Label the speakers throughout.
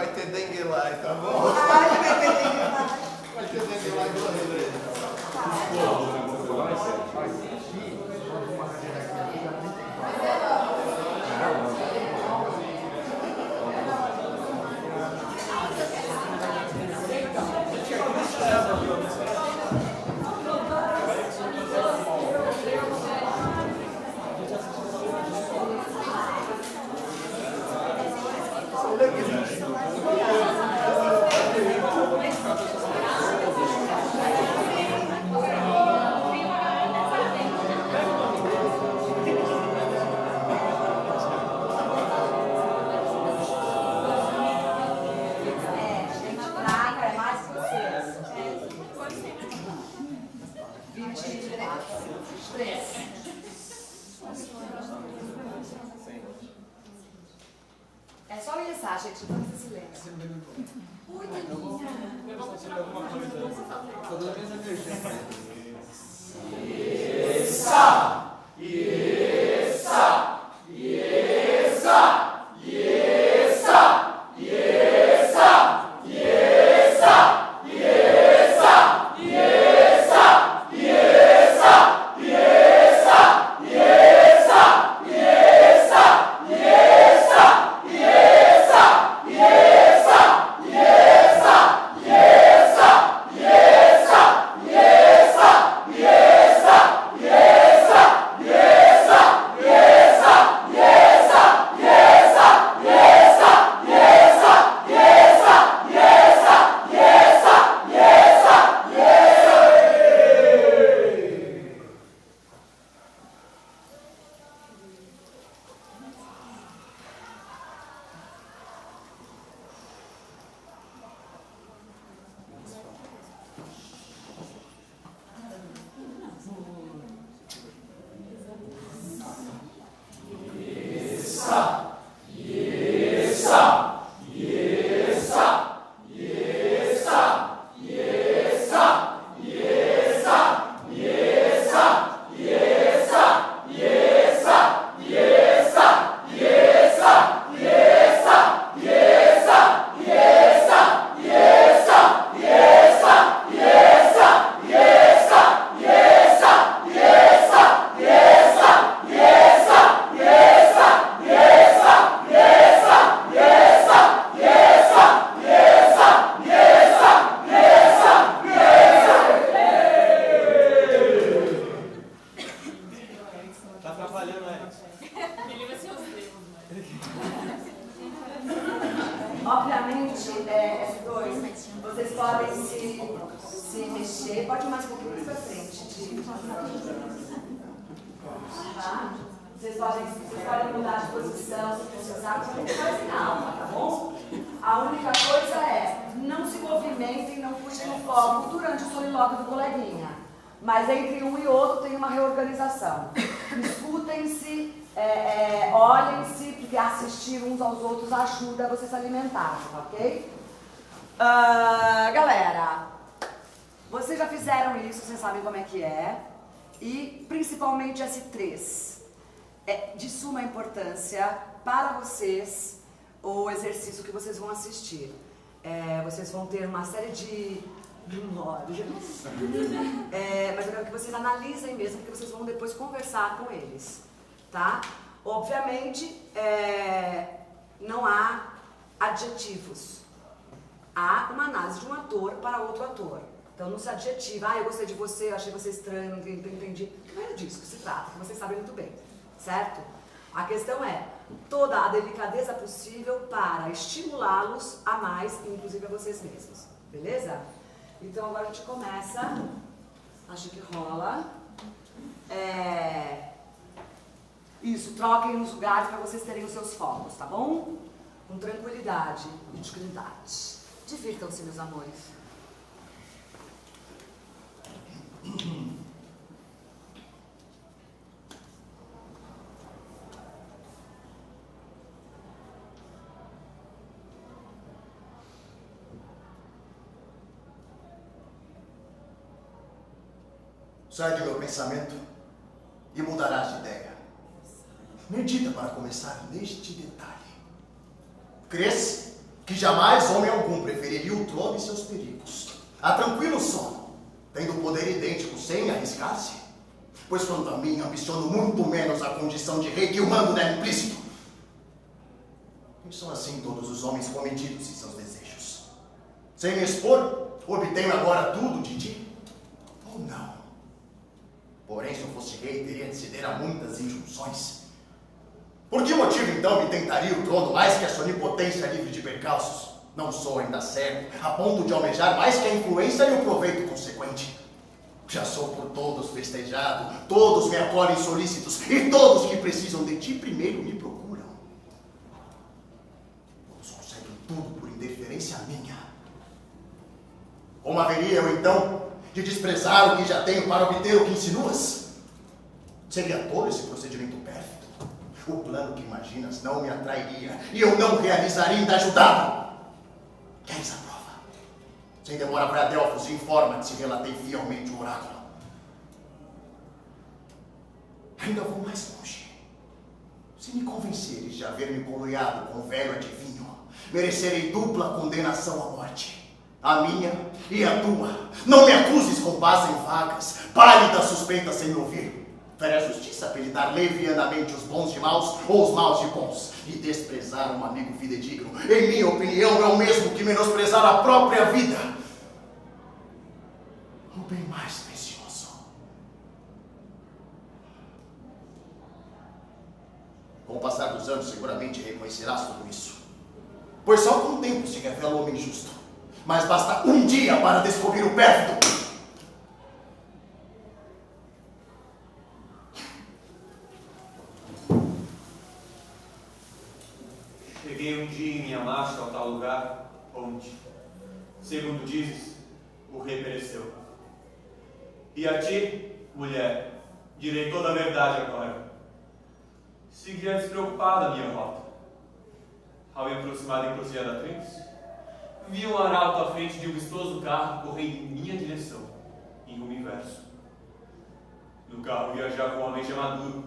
Speaker 1: vai ter dengue lá, tá bom?
Speaker 2: Ai, vai ter dengue lá.
Speaker 1: Vai ter dengue lá em Brasília.
Speaker 2: É só o Iessá, gente, não precisa se lembrar. Ui, Daninha.
Speaker 3: Iessá! Iessá! Iessá! Iessá! Iessá! Iessá! Iessá! Iessá! Iessá! Iessá! Iessá! Iessá! Iessá! Iessá! Iessá! Iessá! Iessá! Iessá! Iessá!
Speaker 2: Obviamente, S2, vocês podem se mexer, pode ir mais um pouquinho pra frente. Tá? Vocês podem mudar de posição se precisar, porque não faz calma, tá bom? A única coisa é, não se movimentem, não puxem o foco durante o solilóquio do coleguinha. Mas entre um e outro tem uma reorganização. Escutem-se, olhem-se, porque assistir uns aos outros ajuda a vocês se alimentarem, ok? Galera, vocês já fizeram isso, vocês sabem como é que é. E principalmente S3. É de suma importância para vocês o exercício que vocês vão assistir. Vocês vão ter uma série de memórias, mas eu quero que vocês analisem mesmo, porque vocês vão depois conversar com eles, tá? Obviamente, não há adjetivos. Há uma análise de um ator para outro ator. Então não se adjetiva, eu gostei de você, eu achei você estranho, não entendi. Não é disso que se trata, que vocês sabem muito bem, certo? A questão é toda a delicadeza possível para estimulá-los a mais, inclusive a vocês mesmos, beleza? Então agora a gente começa, acho que rola. Isso, troquem os lugares para vocês terem os seus focos, tá bom? Com tranquilidade e dignidade. Divirtam-se, meus amores.
Speaker 4: Sai do meu pensamento e mudarás de ideia. Medita para começar neste detalhe. Crês que jamais homem algum preferiria o trono e seus perigos a tranquilo sono, tendo poder idêntico sem arriscar-se. Pois quanto a mim, ambiciono muito menos a condição de rei que o mando é implícito. E são assim todos os homens comedidos em seus desejos. Sem me expor, obtenho agora tudo de ti? Ou não? Porém, se eu fosse rei, teria de ceder a muitas injunções. Por que motivo, então, me tentaria o trono mais que essa onipotência livre de percalços? Não sou ainda cego, a ponto de almejar mais que a influência e o proveito consequente. Já sou por todos festejado, todos me acolhem solícitos, e todos que precisam de ti primeiro me procuram. Todos conseguem tudo por interferência minha. Como haveria eu, então, de desprezar o que já tenho para obter o que insinuas? Seria tolo esse procedimento pérfido. O plano que imaginas não me atrairia, e eu não realizaria ainda ajudado. Queres a prova? Sem demora vai a Delfos e informa-te se relatei fielmente o oráculo. Ainda vou mais longe. Se me convenceres de haver-me coloreado com o velho adivinho, merecerei dupla condenação à morte. A minha e a tua. Não me acuses com base em vagas, pálidas suspeitas sem me ouvir. Fere a justiça apelidar levianamente os bons de maus ou os maus de bons, e desprezar um amigo fidedigno, em minha opinião, é o mesmo que menosprezar a própria vida. O bem mais precioso. Com o passar dos anos, seguramente reconhecerás tudo isso. Pois só com o tempo se revela o homem justo. Mas basta um dia para descobrir o pérfido.
Speaker 3: Cheguei um dia em minha marcha ao tal lugar, onde, segundo dizes, o rei pereceu. E a ti, mulher, direi toda a verdade agora. Segui despreocupada a minha rota. Ao me aproximar da encruzilhada Trens, vi um arauto à frente de um vistoso carro correndo em minha direção, em rumo inverso. No carro viajava um homem já maduro,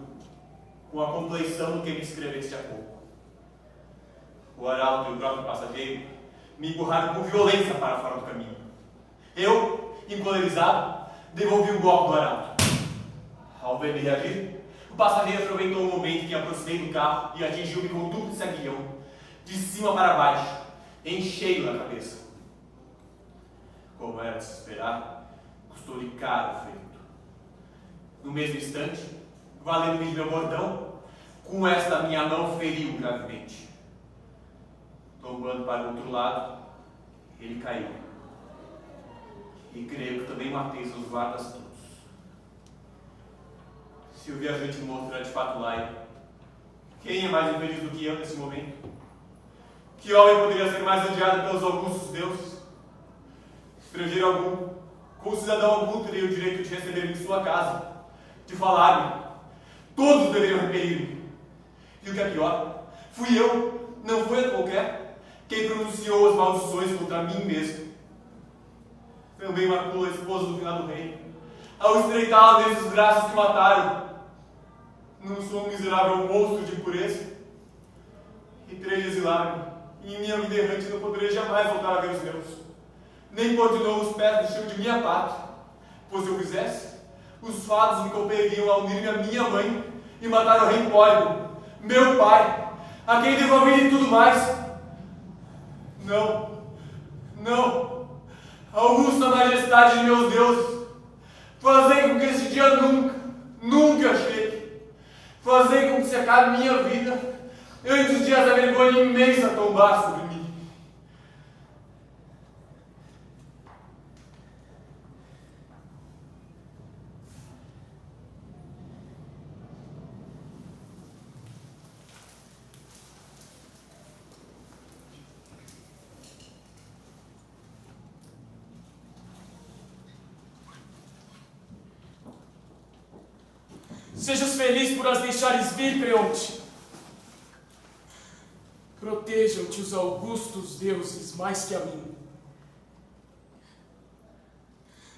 Speaker 3: com a compleição do que me escreveste há pouco. O arauto e o próprio passageiro me empurraram com violência para fora do caminho. Eu, encolerizado, devolvi o golpe do arauto. Ao ver me reagir, o passageiro aproveitou o momento em que aproximei do carro e atingiu-me com um duplo aguilhão, de cima para baixo, em cheio na cabeça. Como era de se esperar, custou-lhe caro o feito. No mesmo instante, valendo-me de meu bordão, com esta minha mão feriu gravemente. Tombando para o outro lado, ele caiu. E creio que também matei seus guardas todos. Se o viajante me mostrar de fato lá, quem é mais infeliz do que eu nesse momento? Que homem poderia ser mais odiado pelos augustos deuses? Estrangeiro algum, com cidadão algum teria o direito de receber-me em sua casa, de falar-me. Todos deveriam repelir-me. E o que é pior, fui eu, não foi a qualquer, quem pronunciou as maldições contra mim mesmo. Também matou a esposa do finado rei, ao estreitá-la desde os braços que mataram. Não sou um miserável monstro de impureza? E terei de exilar-me, e em minha vida errante não poderei jamais voltar a ver os meus, nem pôr de novo os pés no chão de minha pátria, pois se eu fizesse, os fados me compeliam a unir-me à minha mãe e matar o rei Pólibo, meu pai, a quem devolvi tudo mais. Não, não, augusta majestade de meus deuses, fazei com que esse dia nunca chegue, fazei com que se acabe minha vida, antes dos dias da vergonha imensa tombar sobre mim.
Speaker 5: Sejas feliz por as deixares vir, Creonte. Protejam-te os augustos deuses mais que a mim.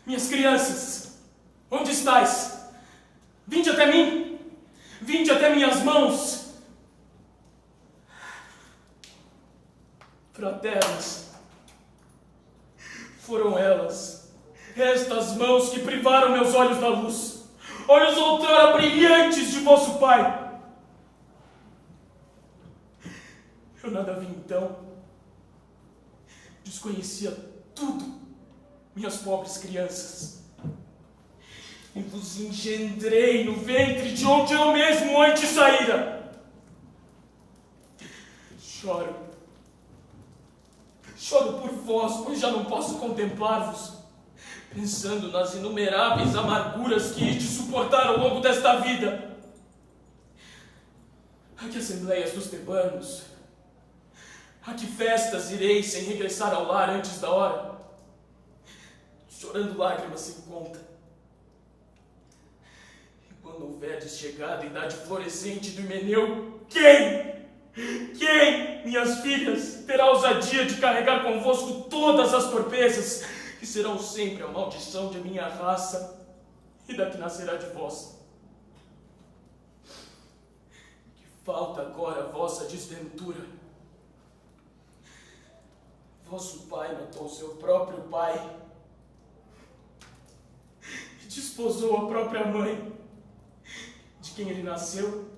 Speaker 5: Minhas crianças, onde estáis? Vinde até mim. Vinde até minhas mãos. fraternas. Foram elas, estas mãos que privaram meus olhos da luz, olhos outrora brilhantes de vosso Pai. Eu nada vi então, desconhecia tudo, minhas pobres crianças, e vos engendrei no ventre de onde eu mesmo antes saíra. Choro por vós, pois já não posso contemplar-vos, pensando nas inumeráveis amarguras que hei de suportar ao longo desta vida. A que assembleias dos tebanos, a que festas irei sem regressar ao lar antes da hora, chorando lágrimas sem conta. E quando houverdes chegado à idade florescente do Himeneu, quem, minhas filhas, terá a ousadia de carregar convosco todas as torpezas que serão sempre a maldição de minha raça e da que nascerá de vós? Que falta agora a vossa desventura. Vosso pai matou seu próprio pai e desposou a própria mãe, de quem ele nasceu,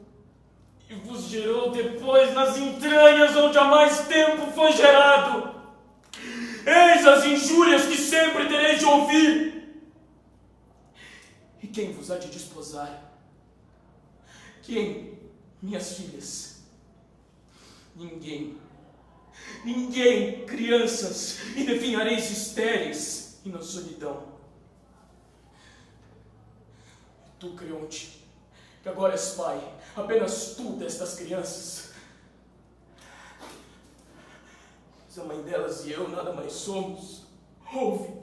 Speaker 5: e vos gerou depois nas entranhas onde há mais tempo foi gerado. Eis as injúrias que sempre tereis de ouvir. E quem vos há de desposar? Quem, minhas filhas? Ninguém, crianças, e definhareis estéreis e na solidão. E tu, Creonte, que agora és pai, apenas tu destas crianças. Mas a mãe delas e eu nada mais somos. Ouve,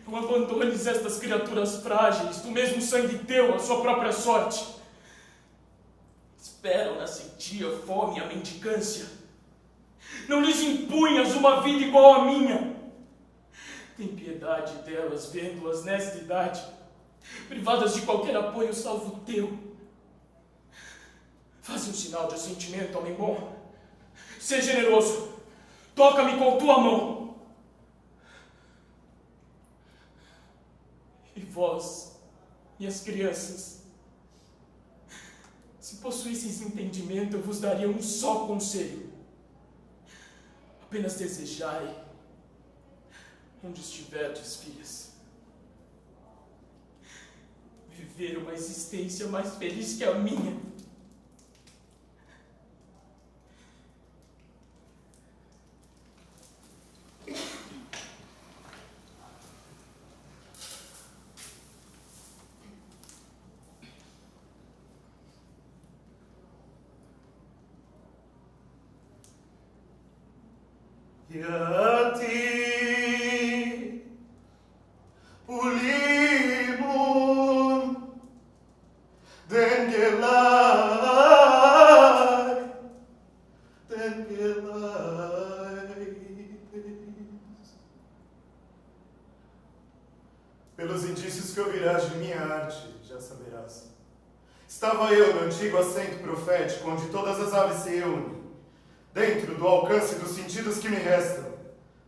Speaker 5: não abandones estas criaturas frágeis, do mesmo sangue teu, a sua própria sorte. Esperam na sedia, fome e a mendicância. Não lhes impunhas uma vida igual à minha. Tem piedade delas, vendo-as nesta idade, privadas de qualquer apoio salvo o teu. Faze um sinal de assentimento, homem bom. Seja generoso. Toca-me com tua mão. E vós, e as crianças, se possuísseis entendimento, eu vos daria um só conselho. Apenas desejai, onde estiverdes, filhas, viver uma existência mais feliz que a minha.
Speaker 1: E a ti, Pulimon, Dengelai, pelos indícios que ouvirás de minha arte, já saberás. Estava eu no antigo assento profético, onde todas as aves se reúnem, dentro do alcance dos sentidos que me restam,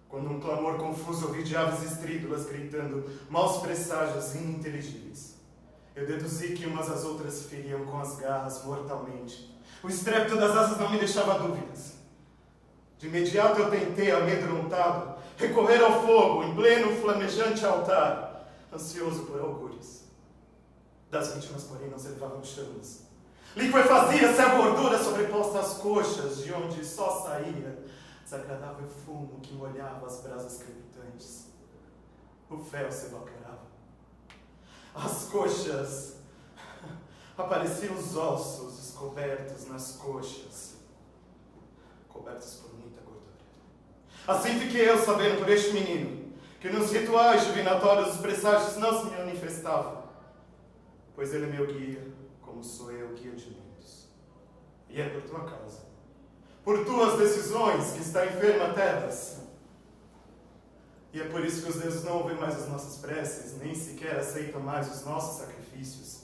Speaker 1: quando um clamor confuso ouvi de aves estrídulas gritando maus presságios ininteligíveis. Eu deduzi que umas às outras se feriam com as garras mortalmente. O estrépito das asas não me deixava dúvidas. De imediato eu tentei, amedrontado, recorrer ao fogo em pleno flamejante altar, ansioso por augúrios. Das vítimas, porém, não se elevavam chamas. Liquefazia-se a gordura sobreposta às coxas, de onde só saía desagradável fumo que molhava as brasas crepitantes. O fel se evaporava. As coxas... Apareciam os ossos descobertos nas coxas, cobertos por muita gordura. Assim fiquei eu sabendo por este menino, que nos rituais divinatórios os presságios não se me manifestavam, pois ele é meu guia, como sou eu guia de muitos. E é por tua causa, por tuas decisões, que está enferma a terras. E é por isso que os deuses não ouvem mais as nossas preces, nem sequer aceitam mais os nossos sacrifícios.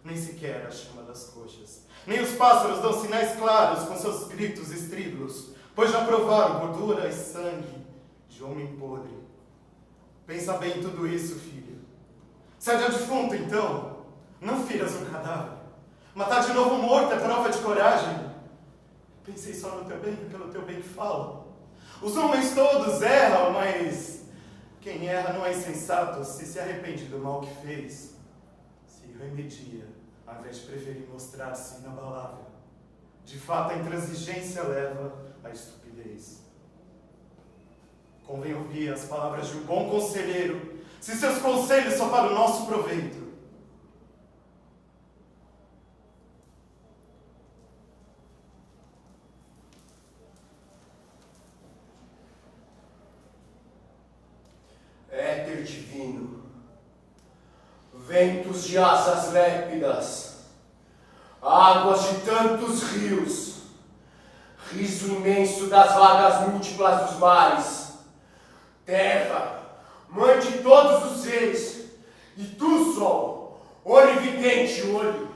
Speaker 1: nem sequer a chama das coxas. Nem os pássaros dão sinais claros com seus gritos estrídulos, pois já provaram gordura e sangue de homem podre. Pensa bem em tudo isso, filho. Se é de defunto, então, não firas um cadáver. Matar de novo morto é prova de coragem. Pensei só no teu bem, pelo teu bem que fala. Os homens todos erram, mas quem erra não é insensato se arrepende do mal que fez. Se remedia, ao invés de preferir mostrar-se inabalável. De fato, a intransigência leva à estupidez. Convém ouvir as palavras de um bom conselheiro, se seus conselhos são para o nosso proveito.
Speaker 6: Éter divino, ventos de asas lépidas, águas de tantos rios, riso imenso das vagas múltiplas dos mares, terra, mãe de todos os seres, e tu, sol, onividente olho,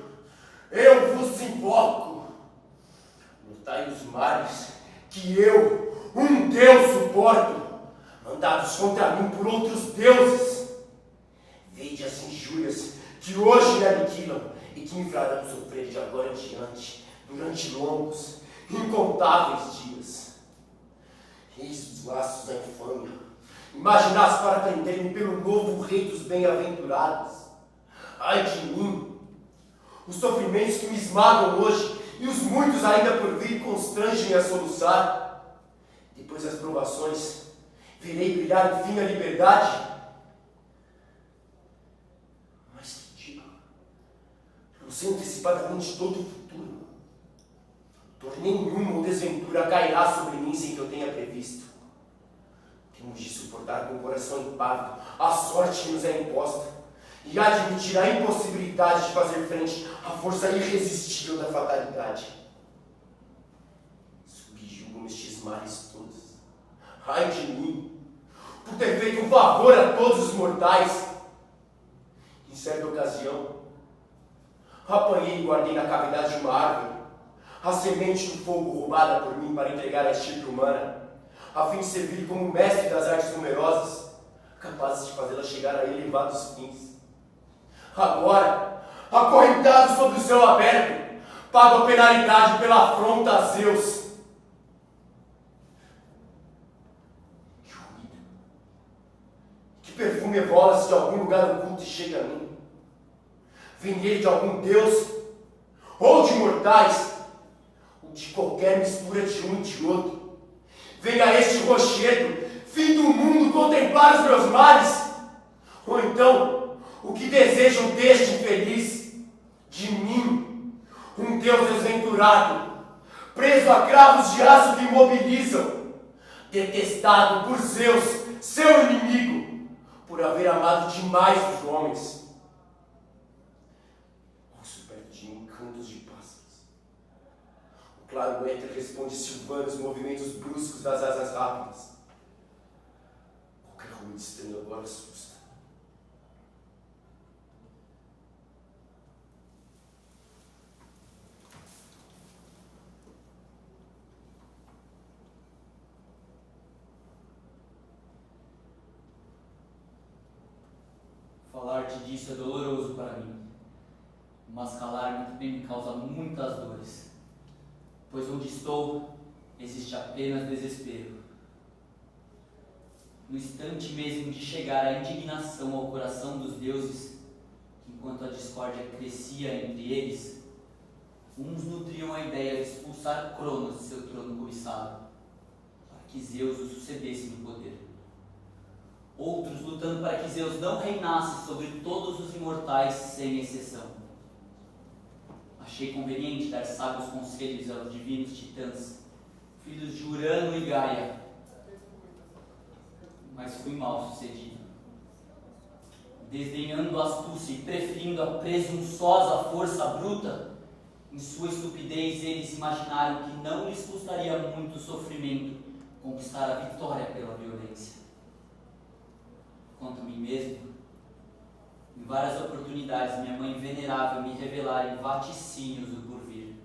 Speaker 6: eu vos invoco. Notai os mares que eu, um Deus, suporto, mandados contra mim por outros deuses. Vede as injúrias que hoje me aniquilam e que me farão sofrer de agora em diante, durante longos, incontáveis dias. Eis os laços da infâmia, imaginados para prender-me pelo novo rei dos bem-aventurados. Ai de mim! Os sofrimentos que me esmagam hoje e os muitos ainda por vir constrangem-me a soluçar. Depois das provações, verei brilhar enfim a liberdade. Mas te digo, eu sei antecipadamente todo o futuro. Dor nenhuma ou desventura cairá sobre mim sem que eu tenha previsto. Temos de suportar com o coração impávido a sorte que nos é imposta e admitir a impossibilidade de fazer frente à força irresistível da fatalidade. Subjugo-me estes mares todos. Ai de mim, por ter feito um favor a todos os mortais. Em certa ocasião, apanhei e guardei na cavidade de uma árvore a semente do fogo roubada por mim para entregar à estirpe humana, a fim de servir como mestre das artes numerosas, capazes de fazê-la chegar a elevados fins. Agora, acorrentado sob o céu aberto, pago a penalidade pela afronta a Zeus. Que ruído! Que perfume evola-se de algum lugar oculto e chega a mim? Vem ele de algum deus? Ou de mortais? Ou de qualquer mistura de um e de outro? Venha este rochedo, fim do mundo, contemplar os meus males? Ou então, o que desejam deste infeliz? De mim, um Deus desventurado, preso a cravos de aço que imobilizam, detestado por Zeus, seu inimigo, por haver amado demais os homens. Ouço perto de mim cantos de pássaros. O claro éter responde silvando os movimentos bruscos das asas rápidas. Qualquer ruído estranho agora assusta.
Speaker 7: Falar-te disso é doloroso para mim, mas calar-me também me causa muitas dores, pois onde estou existe apenas desespero. No instante mesmo de chegar a indignação ao coração dos deuses, enquanto a discórdia crescia entre eles, uns nutriam a ideia de expulsar Cronos de seu trono cobiçado, para que Zeus o sucedesse no poder. Outros lutando para que Zeus não reinasse sobre todos os imortais, sem exceção. Achei conveniente dar sábios conselhos aos divinos titãs, filhos de Urano e Gaia, mas fui mal sucedido. Desdenhando a astúcia e preferindo a presunçosa força bruta, em sua estupidez eles imaginaram que não lhes custaria muito sofrimento conquistar a vitória pela violência. Quanto a mim mesmo, Em várias oportunidades, minha mãe venerável me revelara em vaticínios do porvir.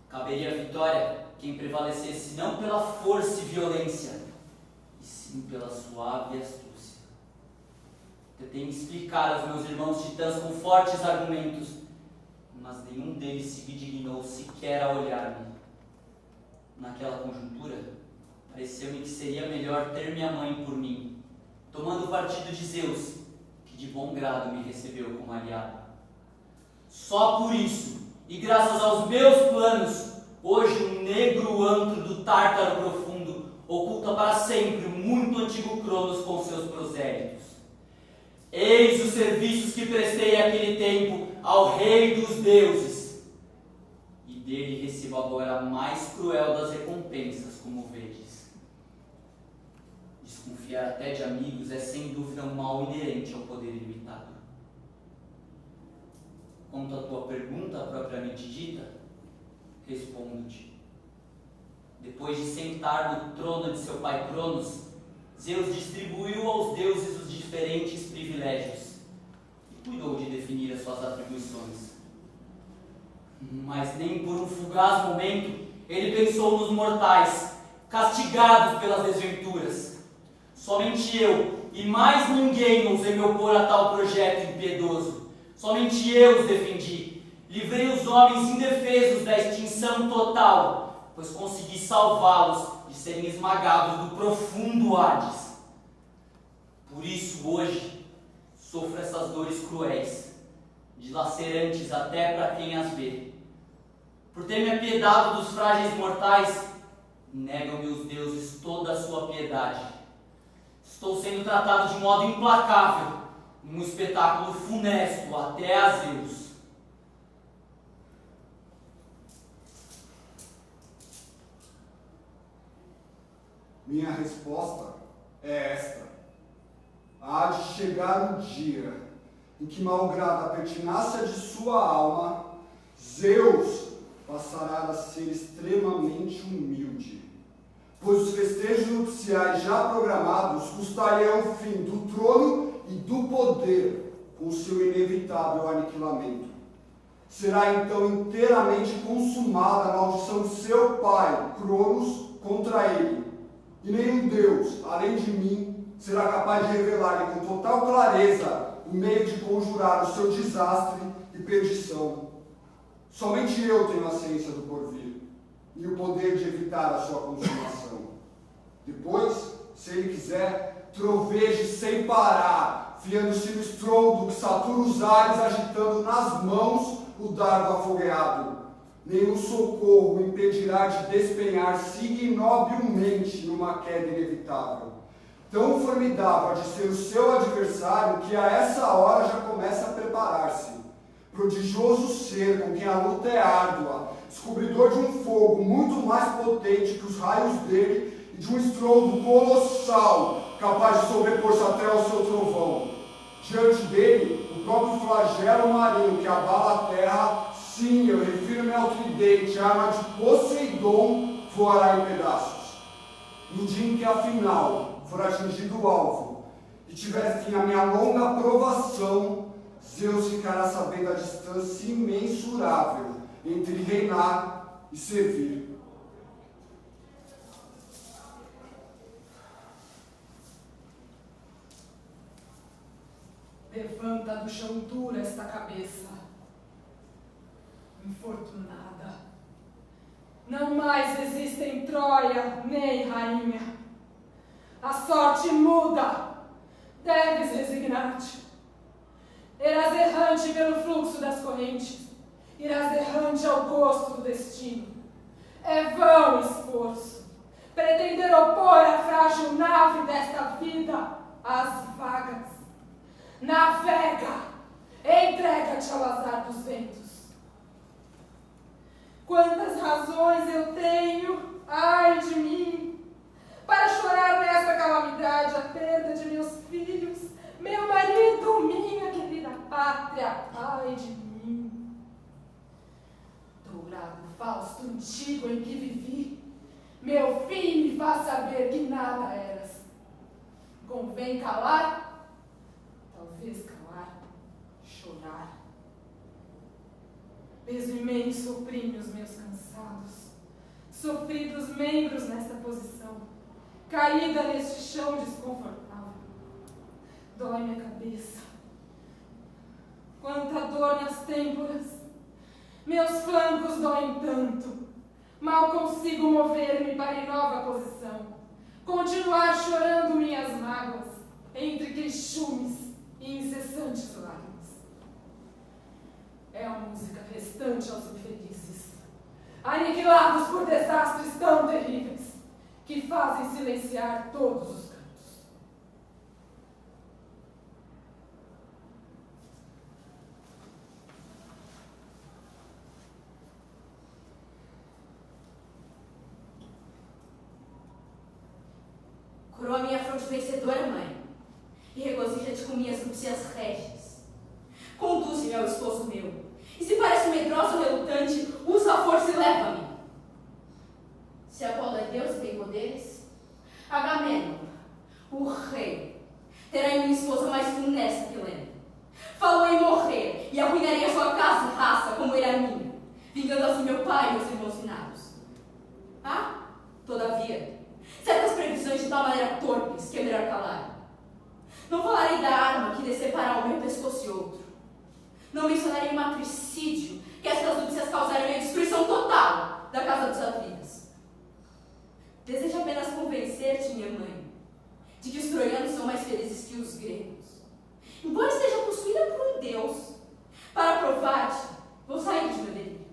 Speaker 7: Caberia a vitória quem prevalecesse não pela força e violência, e sim pela suave astúcia. Tentei me explicar aos meus irmãos titãs com fortes argumentos, mas nenhum deles se dignou sequer a olhar-me. Naquela conjuntura, pareceu-me que seria melhor ter minha mãe por mim, tomando o partido de Zeus, que de bom grado me recebeu como aliado. Só por isso, e graças aos meus planos, hoje um negro antro do Tártaro profundo oculta para sempre o muito antigo Cronos com seus prosélitos. Eis os serviços que prestei aquele tempo ao rei dos deuses, e dele recebo agora a mais cruel das recompensas, como vedes. Desconfiar até de amigos é sem dúvida um mal inerente ao poder ilimitado. Quanto à tua pergunta propriamente dita, respondo-te. Depois de sentar no trono de seu pai Cronos, Zeus distribuiu aos deuses os diferentes privilégios e cuidou de definir as suas atribuições. Mas nem por um fugaz momento ele pensou nos mortais, castigados pelas desventuras. Somente eu e mais ninguém ousei me opor a tal projeto impiedoso. Somente eu os defendi. Livrei os homens indefesos da extinção total, pois consegui salvá-los de serem esmagados do profundo Hades. Por isso, hoje, sofro essas dores cruéis, dilacerantes até para quem as vê. Por ter me apiedado dos frágeis mortais, negam-me os deuses toda a sua piedade. Estou sendo tratado de modo implacável, num espetáculo funesto até a Zeus.
Speaker 8: Minha resposta é esta. Há de chegar o dia em que, malgrado a pertinácia de sua alma, Zeus passará a ser extremamente humilde, pois os festejos nupciais já programados custariam o fim do trono e do poder com seu inevitável aniquilamento. Será então inteiramente consumada a maldição de seu pai, Cronos, contra ele, e nenhum Deus, além de mim, será capaz de revelar-lhe com total clareza o meio de conjurar o seu desastre e perdição. Somente eu tenho a ciência do porvir e o poder de evitar a sua consumação. Depois, se ele quiser, troveje sem parar, fiando-se no estrondo que satura os ares, agitando nas mãos o dardo afogueado. Nenhum socorro o impedirá de despenhar-se ignobilmente numa queda inevitável. Tão formidável há de ser o seu adversário que a essa hora já começa a preparar-se. Prodigioso ser com quem a luta é árdua, descobridor de um fogo muito mais potente que os raios dele e de um estrondo colossal capaz de sobrepor-se até ao seu trovão. Diante dele, o próprio flagelo marinho que abala a terra, sim, eu refiro-me ao tridente, a arma de Poseidon, voará em pedaços. No dia em que, afinal, for atingido o alvo e tiver fim a minha longa provação, Zeus ficará sabendo a distância imensurável entre reinar e servir.
Speaker 9: Levanta do chão dura esta cabeça, infortunada. Não mais existe em Troia nem rainha. A sorte muda, deves resignar-te. Irás errante pelo fluxo das correntes, irás errante ao gosto do destino. É vão o esforço, pretender opor a frágil nave desta vida às vagas. Navega, entrega-te ao azar dos ventos. Quantas razões eu tenho, ai de mim, para chorar nesta calamidade a perda de meus filhos, meu marido, minha querida pátria, ai de mim. Dourado Fausto antigo em que vivi, meu fim me faz saber que nada eras. Convém calar? Talvez calar. chorar. Peso imenso oprime os meus cansados, sofridos membros nesta posição, caída neste chão desconfortável. Dói minha cabeça. Quanta dor nas têmporas. Meus flancos doem tanto. Mal consigo mover-me para nova posição. Continuar chorando minhas mágoas entre queixumes e incessantes lágrimas. É a música restante aos infelizes, aniquilados por desastres tão terríveis, que fazem silenciar todos os cantos.
Speaker 10: Coroa minha fronte vencedora, mãe, e regozija-te com minhas núpcias régias. Conduze-me ao esposo meu, e se parece medrosa ou relutante, usa a força e leva-me. Se Apolo é Deus e tem poderes, Agamemnon, o rei, terá em minha esposa mais funesta que Helena. Falou em morrer, e arruinarei a sua casa e raça, como ele a minha, vingando assim meu pai e meus irmãos finados. Ah, todavia, certas previsões de tal maneira torpes que é melhor calar. Não falarei da arma que decepará o meu pescoço e outro. Não mencionarei o matricídio que estas núpcias causarão a destruição total da casa dos Atridas. Desejo apenas convencer-te, minha mãe, de que os troianos são mais felizes que os gregos. Embora esteja possuída por um deus, para provar-te, vou sair de meu delírio.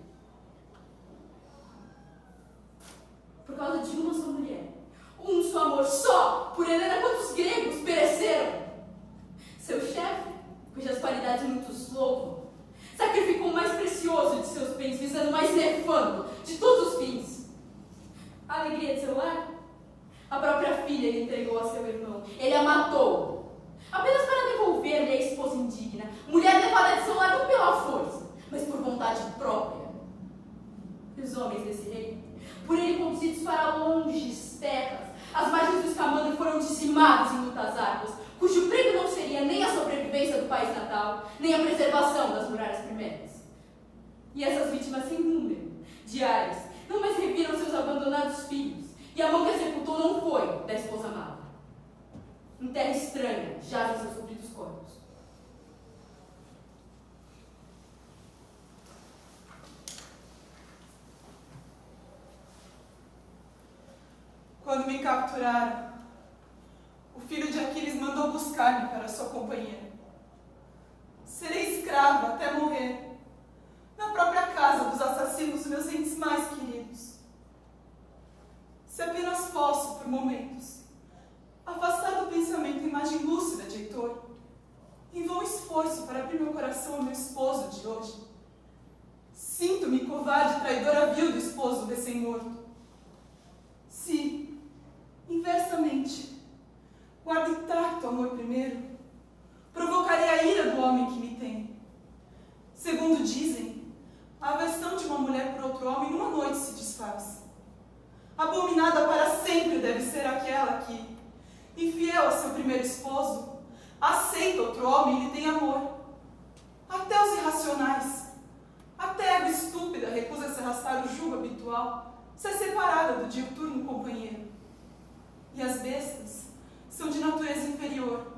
Speaker 10: Por causa de uma só mulher, um só amor, só por Helena, quantos gregos pereceram? Seu chefe, cujas qualidades muitos louvam, sacrificou o mais precioso de seus bens, visando o mais nefando de todos os fins. A alegria de seu lar? A própria filha ele entregou a seu irmão. Ele a matou, apenas para devolver-lhe a esposa indigna, mulher levada de seu lar não pela força, mas por vontade própria. E os homens desse rei, por ele conduzidos para longes terras, as margens do Escamandro foram dizimados em lutas árduas, cujo prêmio não seria nem a sobrevivência do país natal, nem a preservação das muralhas primeiras. E essas vítimas sem número, diárias, não mais reviram seus abandonados filhos, e a mão que a sepultou não foi da esposa amada. Em terra estranha jazem seus sofridos corpos.
Speaker 11: Quando me capturaram, o filho de Aquiles mandou buscar-me para sua companheira. Serei escrava até morrer, na própria casa dos assassinos dos meus entes mais queridos. Se apenas posso, por momentos, afastar do pensamento a imagem lúcida de Heitor, em vão esforço para abrir meu coração ao meu esposo de hoje, sinto-me covarde e traidora vil do esposo recém-morto. Se, inversamente, guardo intacto o amor primeiro, provocarei a ira do homem que me tem. Segundo dizem, a aversão de uma mulher por outro homem numa noite se desfaz. Abominada para sempre deve ser aquela que, infiel a seu primeiro esposo, aceita outro homem e lhe tem amor. Até os irracionais, até a égua estúpida recusa-se arrastar o jugo habitual, se é separada do diuturno companheiro. E as bestas são de natureza inferior,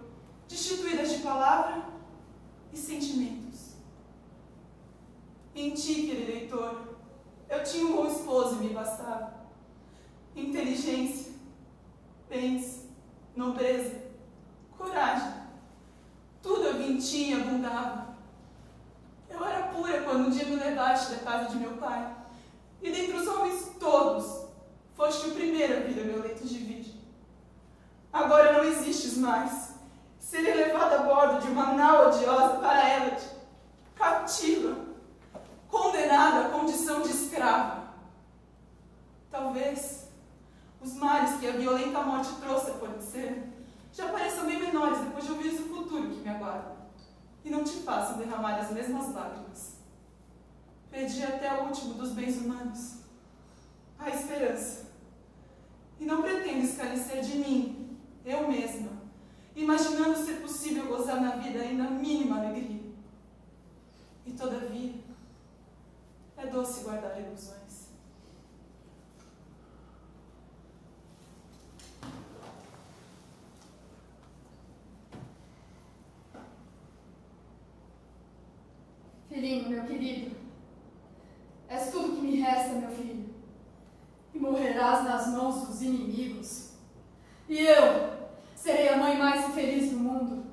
Speaker 11: destituídas de palavra e sentimentos. Em ti, querido Heitor, eu tinha um bom esposo e me bastava. Inteligência, bens, nobreza, coragem, tudo eu vi em ti e abundava. Eu era pura quando um dia me levaste da casa de meu pai, e dentre os homens todos, foste o primeiro a vir ao meu leito de virgem. Agora não existes mais. Serei levada a bordo de uma nau odiosa para Hélade, cativa, condenada à condição de escrava. Talvez os males que a violenta morte trouxe a fornecer já pareçam bem menores depois de ouvires o futuro que me aguarda, e não te façam derramar as mesmas lágrimas. Perdi até o último dos bens humanos, a esperança, e não pretendo escarnecer de mim, eu mesma, imaginando ser possível gozar na vida ainda a mínima alegria. E todavia, é doce guardar ilusões.
Speaker 10: Filhinho, meu querido, és tudo que me resta, meu filho, e morrerás nas mãos dos inimigos. E eu serei a mãe mais infeliz do mundo.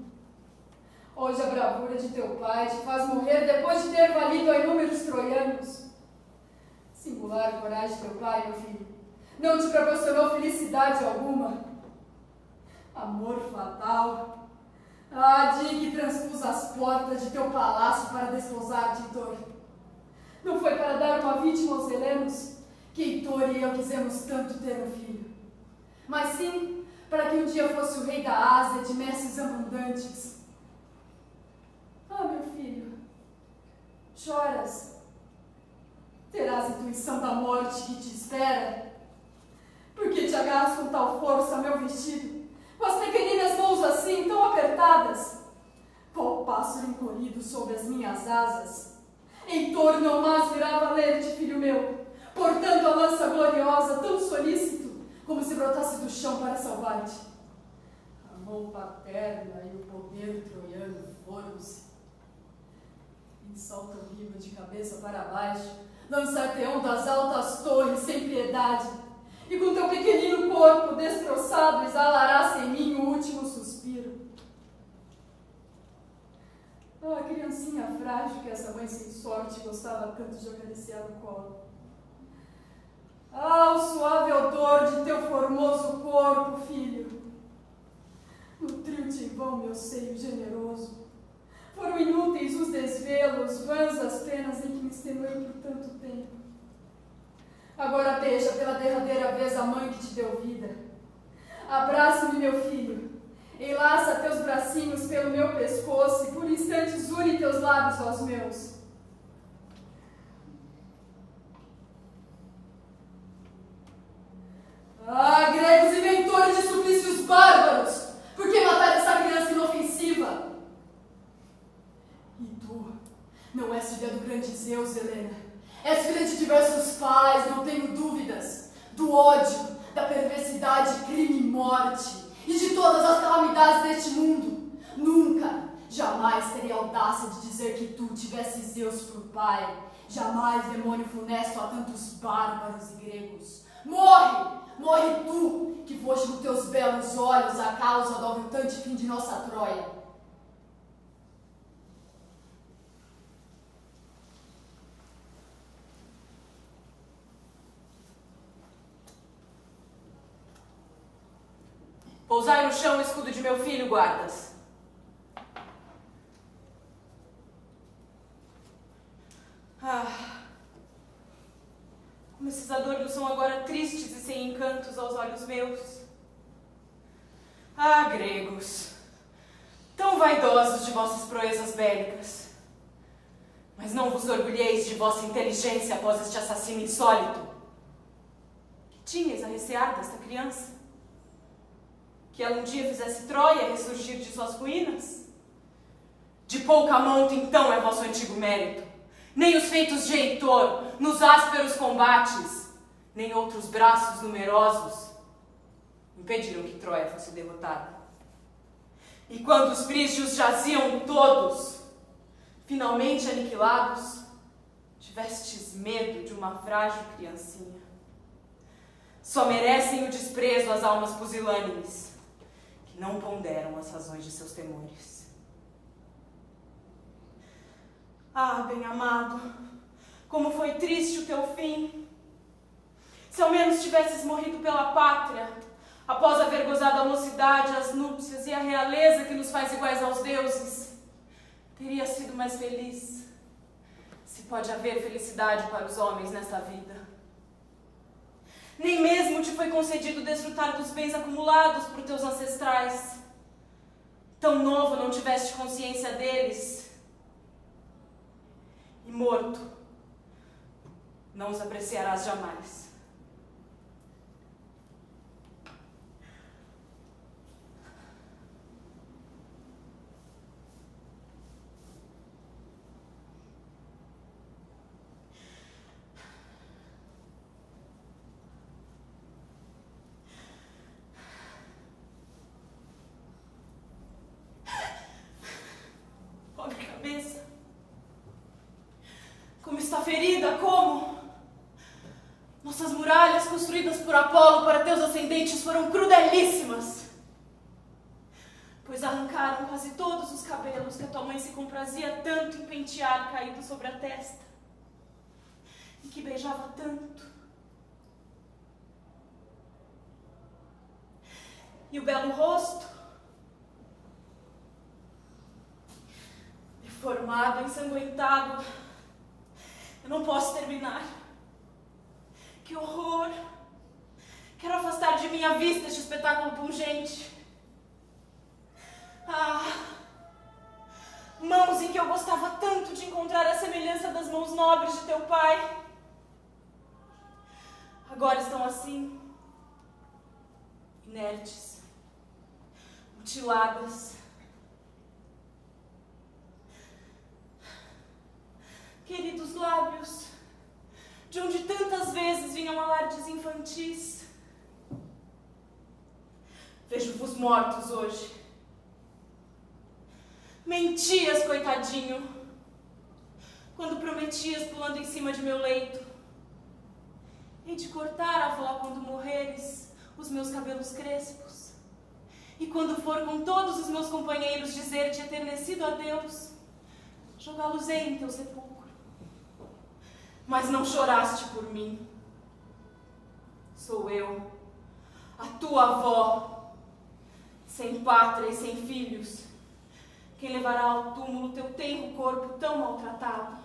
Speaker 10: Hoje a bravura de teu pai te faz morrer depois de ter valido a inúmeros troianos. Singular coragem de teu pai, meu filho, não te proporcionou felicidade alguma. Amor fatal. Ah, dia que transpus as portas de teu palácio para desposar Heitor. Não foi para dar uma vítima aos helenos que Heitor e eu quisemos tanto ter um filho, mas sim para que um dia fosse o rei da Ásia de mestres abundantes. Ah, meu filho, choras. Terás intuição da morte que te espera. Por que te agarras com tal força a meu vestido, com as pequeninas mãos assim, tão apertadas? Qual pássaro encolhido sob as minhas asas? Heitor não mais virá valer-te, filho meu, portanto a lança gloriosa, tão solícito, como se brotasse do chão para salvar-te. A mão paterna e o poder troiano foram-se. Em salto horrível de cabeça para baixo, lançar-te-ão das altas torres sem piedade, e com teu pequenino corpo destroçado exalarás em mim o último suspiro. Ah, criancinha frágil que essa mãe sem sorte gostava tanto de acariciar no colo. Ah, o suave odor de teu formoso corpo, filho. Nutriu-te em vão meu seio generoso. Foram inúteis os desvelos, vãs as penas em que me extenuei por tanto tempo. Agora beija pela derradeira vez a mãe que te deu vida. Abraça-me, meu filho. Enlaça teus bracinhos pelo meu pescoço e por instantes une teus lábios aos meus. Ah, gregos inventores de suplícios bárbaros! Por que matar essa criança inofensiva? E tu não és filha do grande Zeus, Helena. És filha de diversos pais, não tenho dúvidas. Do ódio, da perversidade, crime e morte. E de todas as calamidades deste mundo. Nunca, jamais terei a audácia de dizer que tu tivesse Zeus por pai. Jamais, demônio funesto a tantos bárbaros e gregos. Morre! Morre tu, que foste com teus belos olhos a causa do aviltante fim de nossa Troia.
Speaker 9: Pousai no chão o escudo de meu filho, guardas. Ah, como esses adornos são agora tristes e sem encantos aos olhos meus. Ah, gregos, tão vaidosos de vossas proezas bélicas, mas não vos orgulheis de vossa inteligência após este assassino insólito. Que tinhas a recear desta criança? Que ela um dia fizesse Troia ressurgir de suas ruínas? De pouca monta, então, é vosso antigo mérito. Nem os feitos de Heitor, nos ásperos combates, nem outros braços numerosos, impediram que Troia fosse derrotada. E quando os frígios jaziam todos, finalmente aniquilados, tivestes medo de uma frágil criancinha. Só merecem o desprezo as almas pusilânimes, que não ponderam as razões de seus temores. Ah, bem-amado, como foi triste o teu fim. Se ao menos tivesses morrido pela pátria, após haver gozado a mocidade, as núpcias e a realeza que nos faz iguais aos deuses, teria sido mais feliz, se pode haver felicidade para os homens nesta vida. Nem mesmo te foi concedido desfrutar dos bens acumulados por teus ancestrais. Tão novo não tiveste consciência deles. E morto, não os apreciarás jamais.
Speaker 11: ferida como? Nossas muralhas construídas por Apolo para teus ascendentes foram crudelíssimas, pois arrancaram quase todos os cabelos que a tua mãe se comprazia tanto em pentear caído sobre a testa, e que beijava tanto. E o belo rosto, deformado, ensanguentado, eu não posso terminar. Que horror! Quero afastar de minha vista este espetáculo pungente. Ah, mãos em que eu gostava tanto de encontrar a semelhança das mãos nobres de teu pai, agora estão assim, inertes, mutiladas. Queridos lábios, de onde tantas vezes vinham alardes infantis, vejo-vos mortos hoje. Mentias, coitadinho, quando prometias pulando em cima de meu leito. Hei de cortar, avó, quando morreres, os meus cabelos crespos. E quando for com todos os meus companheiros dizer-te eternecido adeus, jogá-los-ei em teu sepulcro. Mas não choraste por mim. Sou eu, a tua avó, sem pátria e sem filhos, quem levará ao túmulo teu tenro corpo tão maltratado.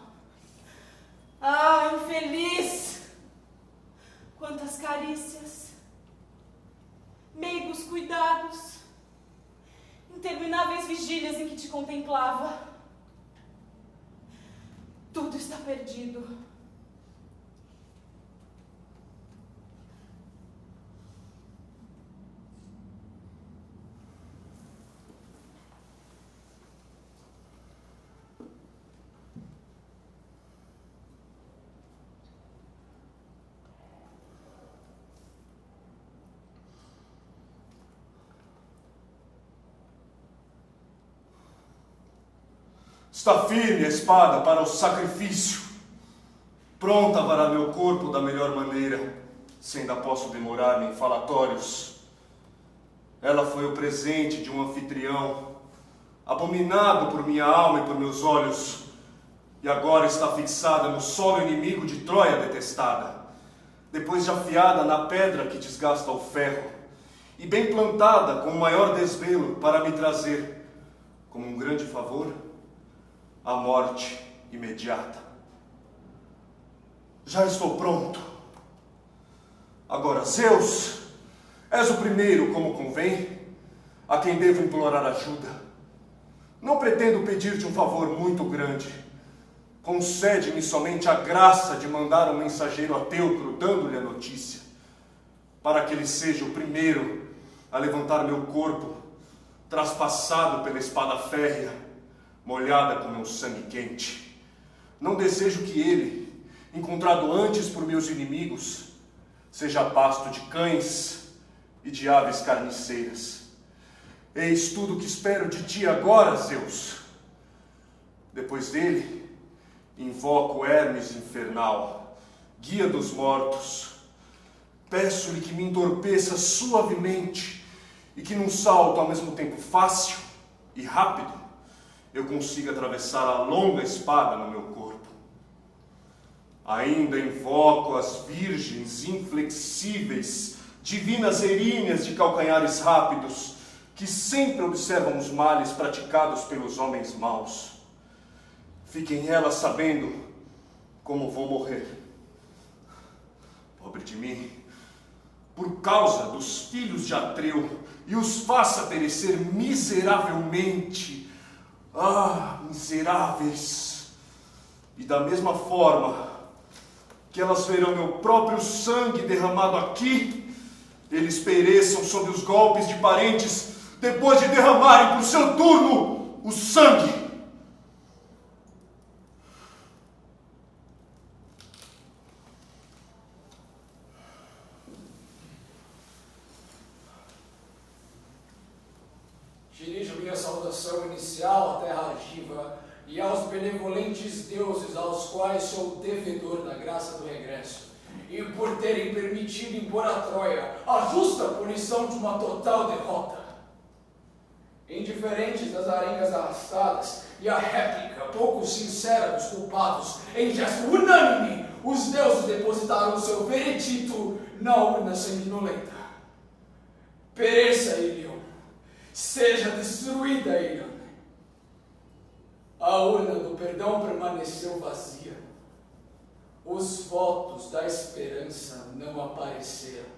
Speaker 11: Ah, infeliz! Quantas carícias, meigos cuidados, intermináveis vigílias em que te contemplava. Tudo está perdido.
Speaker 1: Está firme a espada para o sacrifício, pronta a varar meu corpo da melhor maneira, se ainda posso demorar-me em falatórios. Ela foi o presente de um anfitrião, abominado por minha alma e por meus olhos, e agora está fixada no solo inimigo de Troia detestada, depois de afiada na pedra que desgasta o ferro, e bem plantada com o maior desvelo para me trazer, como um grande favor, a morte imediata. Já estou pronto. Agora, Zeus, és o primeiro, como convém, a quem devo implorar ajuda. Não pretendo pedir-te um favor muito grande. Concede-me somente a graça de mandar um mensageiro a Teucro, dando-lhe a notícia, para que ele seja o primeiro a levantar meu corpo, traspassado pela espada férrea, molhada com meu sangue quente. Não desejo que ele, encontrado antes por meus inimigos, seja pasto de cães e de aves carniceiras. Eis tudo o que espero de ti agora, Zeus. Depois dele, invoco Hermes infernal, guia dos mortos. Peço-lhe que me entorpeça suavemente e que num salto ao mesmo tempo fácil e rápido eu consiga atravessar a longa espada no meu corpo. Ainda invoco as virgens inflexíveis, divinas eríneas de calcanhares rápidos, que sempre observam os males praticados pelos homens maus. Fiquem elas sabendo como vou morrer. Pobre de mim, por causa dos filhos de Atreu, e os faça perecer miseravelmente. Ah, miseráveis! E da mesma forma que elas verão meu próprio sangue derramado aqui, eles pereçam sob os golpes de parentes, depois de derramarem por seu turno o sangue.
Speaker 6: Dirijo minha saudação inicial à terra altiva e aos benevolentes deuses aos quais sou devedor da graça do regresso, e por terem permitido impor a Troia a justa punição de uma total derrota. Indiferentes das arengas arrastadas e a réplica pouco sincera dos culpados, em gesto unânime, os deuses depositaram o seu veredito na urna sanguinolenta. Pereça, Ilion. Seja destruída, Ilion. A urna do perdão permaneceu vazia. Os votos da esperança não apareceram.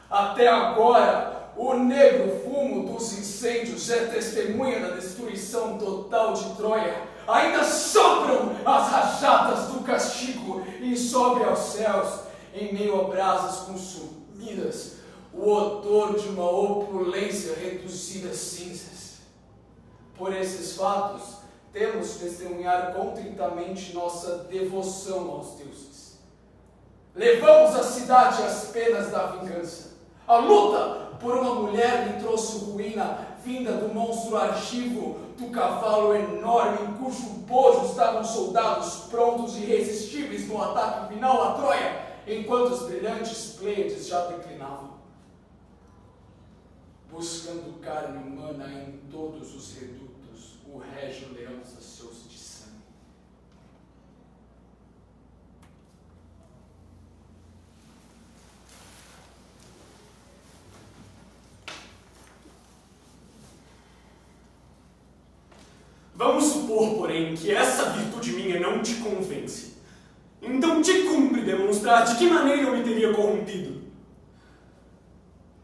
Speaker 6: Até agora, o negro fumo dos incêndios é testemunha da destruição total de Troia. Ainda sopram as rajadas do castigo e sobe aos céus, em meio a brasas consumidas, o odor de uma opulência reduzida a cinzas. Por esses fatos, temos testemunhar contritamente nossa devoção aos deuses. Levamos a cidade às penas da vingança. A luta por uma mulher me trouxe ruína, vinda do monstro argivo, do cavalo enorme em cujo bojo estavam soldados prontos e irresistíveis no ataque final a Troia, enquanto os brilhantes Pleiades já declinavam. Buscando carne humana em todos os redutos, o régio leão saciou-se de sangue.
Speaker 5: Vamos supor, porém, que essa virtude minha não te convence. Então te cumpre demonstrar de que maneira eu me teria corrompido.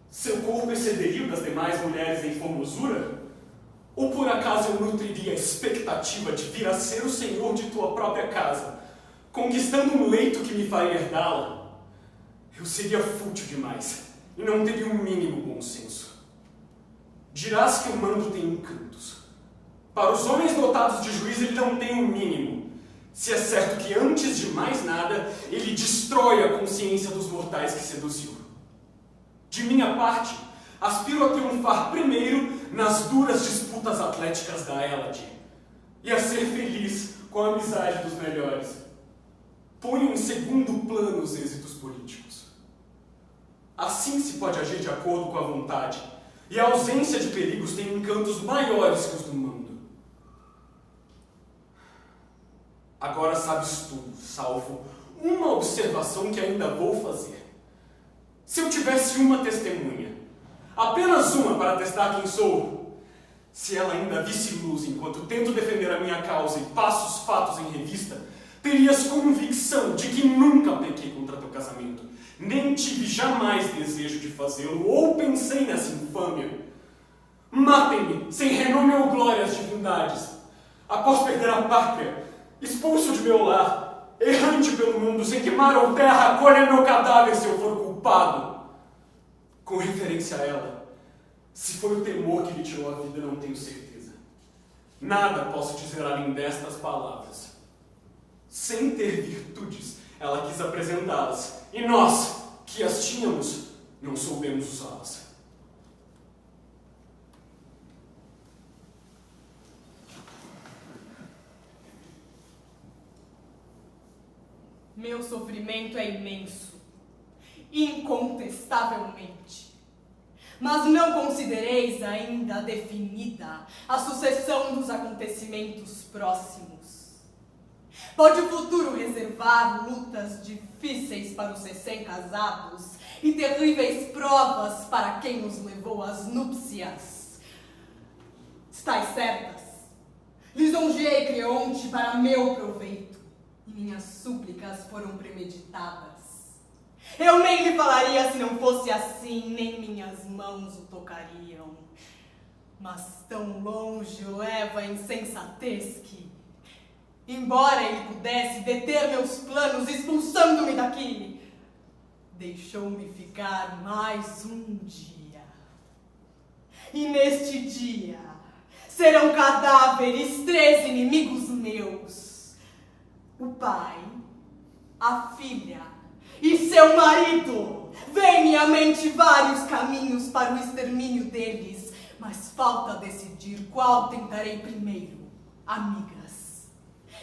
Speaker 5: Seu corpo excederia o das demais mulheres em formosura? Ou por acaso eu nutriria a expectativa de vir a ser o senhor de tua própria casa, conquistando um leito que me faria herdá-la? Eu seria fútil demais e não teria um mínimo bom senso. Dirás que o mando tem encantos. Para os homens dotados de juízo ele não tem um mínimo, se é certo que antes de mais nada ele destrói a consciência dos mortais que seduziu. De minha parte, aspiro a triunfar primeiro nas duras disputas atléticas da Hélade e a ser feliz com a amizade dos melhores. Ponho em segundo plano os êxitos políticos. Assim se pode agir de acordo com a vontade, e a ausência de perigos tem encantos maiores que os do mando. Agora sabes tudo, salvo uma observação que ainda vou fazer. Se eu tivesse uma testemunha, apenas uma para testar quem sou, se ela ainda visse luz enquanto tento defender a minha causa e passo os fatos em revista, terias convicção de que nunca pequei contra teu casamento, nem tive jamais desejo de fazê-lo, ou pensei nessa infâmia. Matem-me, sem renome ou glória às divindades. Após perder a pátria, expulso de meu lar, errante pelo mundo, sem que mar ou terra acolha meu cadáver se eu for culpado. Com referência a ela, se foi o temor que lhe tirou a vida, não tenho certeza. Nada posso dizer além destas palavras. Sem ter virtudes, ela quis apresentá-las, e nós, que as tínhamos, não soubemos usá-las.
Speaker 9: Meu sofrimento é imenso, incontestavelmente. Mas não considereis ainda definida a sucessão dos acontecimentos próximos. Pode o futuro reservar lutas difíceis para os recém-casados e terríveis provas para quem nos levou às núpcias. Estais certas, lisonjeei Creonte para meu proveito. Minhas súplicas foram premeditadas. Eu nem lhe falaria se não fosse assim, nem minhas mãos o tocariam. Mas tão longe o leva a insensatez que, embora ele pudesse deter meus planos expulsando-me daqui, deixou-me ficar mais um dia. E neste dia serão cadáveres 3 inimigos meus. O pai, a filha e seu marido. Vem-me à mente vários caminhos para o extermínio deles, mas falta decidir qual tentarei primeiro. Amigas,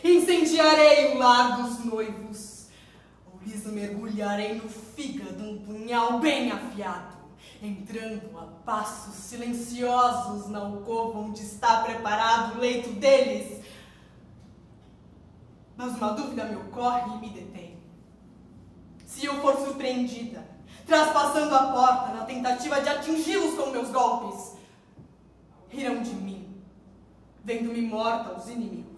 Speaker 12: Incendiarei o lar dos noivos, ou lhes mergulharei no fígado um punhal bem afiado, entrando a passos silenciosos na alcova onde está preparado o leito deles. Mas uma dúvida me ocorre e me detém. Se eu for surpreendida, traspassando a porta na tentativa de atingi-los com meus golpes, rirão de mim, vendo-me morta os inimigos.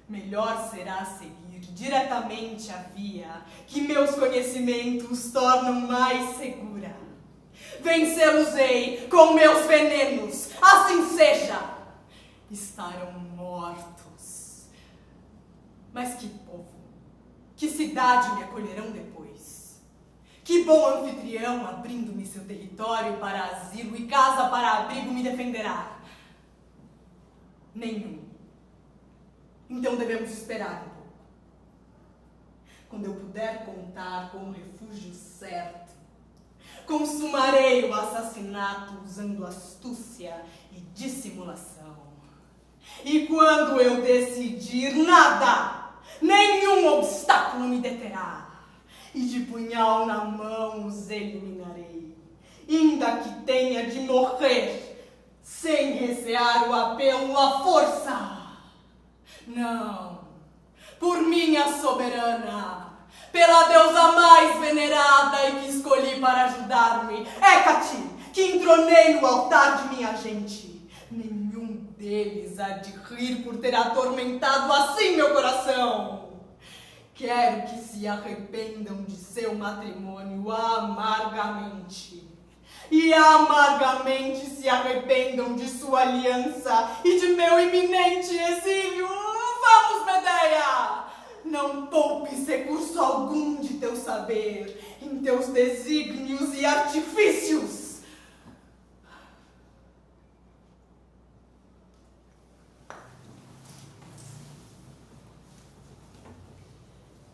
Speaker 12: Melhor será seguir diretamente a via que meus conhecimentos tornam mais segura. Vencê-los-ei com meus venenos, assim seja. Estarão mortos. Mas que povo, que cidade me acolherão depois? Que bom anfitrião, abrindo-me seu território para asilo e casa para abrigo, me defenderá? Nenhum. Então devemos esperar um pouco. Quando eu puder contar com o refúgio certo, consumarei o assassinato usando astúcia e dissimulação. E quando eu decidir, nada, nenhum obstáculo me deterá. E de punhal na mão os eliminarei, ainda que tenha de morrer, sem recear o apelo à força. Não, por minha soberana, pela deusa mais venerada e que escolhi para ajudar-me, Hécate, que entronei no altar de minha gente, nenhum deles há de rir por ter atormentado assim meu coração. Quero que se arrependam de seu matrimônio amargamente. E amargamente se arrependam de sua aliança e de meu iminente exílio. Vamos, Medeia! Não poupes recurso algum de teu saber em teus desígnios e artifícios.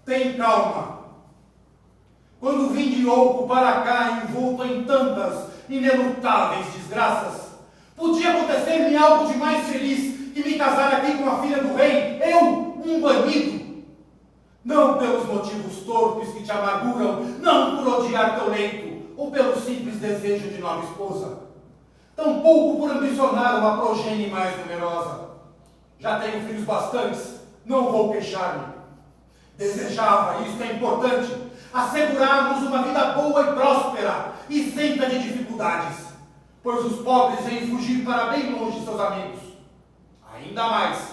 Speaker 1: Tem calma. Quando vim de Ouco para cá, envolto em tantas inelutáveis desgraças, podia acontecer-me algo de mais feliz que me casar aqui com a filha do rei, eu, um banido. Não pelos motivos torpes que te amarguram, não por odiar teu leito, ou pelo simples desejo de nova esposa, tampouco por ambicionar uma progenie mais numerosa. Já tenho filhos bastantes, não vou queixar-me. Desejava, isto é importante, assegurarmos uma vida boa e próspera, isenta de dificuldades, pois os pobres vêm fugir para bem longe de seus amigos. Ainda mais,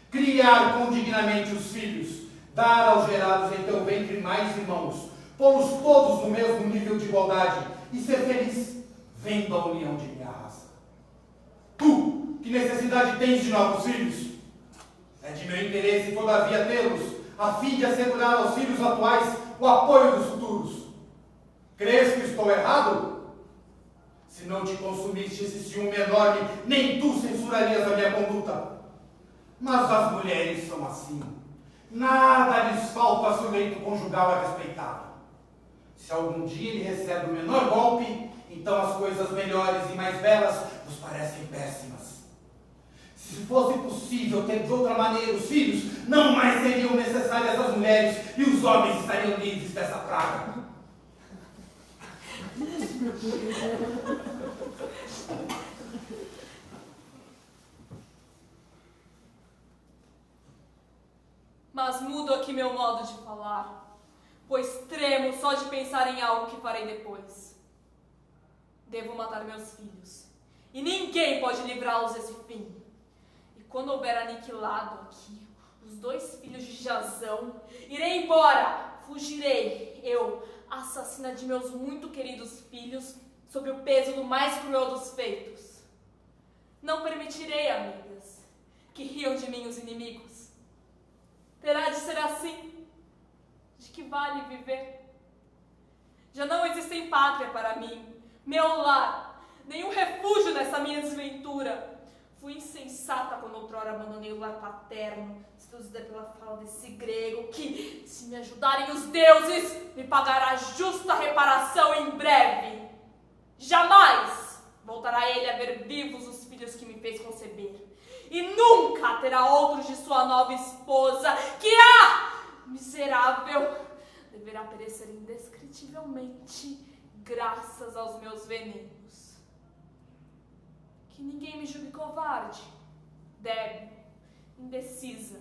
Speaker 1: criar condignamente os filhos, dar aos gerados em teu ventre mais irmãos, pô-los todos no mesmo nível de igualdade e ser feliz, vendo a união de minha raça. Tu, que necessidade tens de novos filhos? É de meu interesse, todavia, tê-los, a fim de assegurar aos filhos atuais o apoio dos futuros. Crês que estou errado? Se não te consumiste esse ciúme enorme, nem tu censurarias a minha conduta. Mas as mulheres são assim. Nada lhes falta se o leito conjugal é respeitado. Se algum dia ele recebe o menor golpe, então as coisas melhores e mais belas vos parecem péssimas. Se fosse possível ter de outra maneira os filhos, não mais seriam necessárias as mulheres e os homens estariam livres dessa praga.
Speaker 10: Mas mudo aqui meu modo de falar, pois tremo só de pensar em algo que farei depois. Devo matar meus filhos, e ninguém pode livrá-los desse fim. E quando houver aniquilado aqui os 2 filhos de Jazão, irei embora, fugirei, eu, assassina de meus muito queridos filhos, sob o peso do mais cruel dos feitos. Não permitirei, amigas, que riam de mim os inimigos. Terá de ser assim. De que vale viver? Já não existe pátria para mim, meu lar, nenhum refúgio nessa minha desventura. Fui insensata quando outrora abandonei o lar paterno, seduzida pela fala desse grego que, se me ajudarem os deuses, me pagará justa reparação em breve. Jamais voltará ele a ver vivos os filhos que me fez conceber, e nunca terá outros de sua nova esposa, que miserável, deverá perecer indescritivelmente graças aos meus venenos. Que ninguém me julgue covarde, débil, indecisa,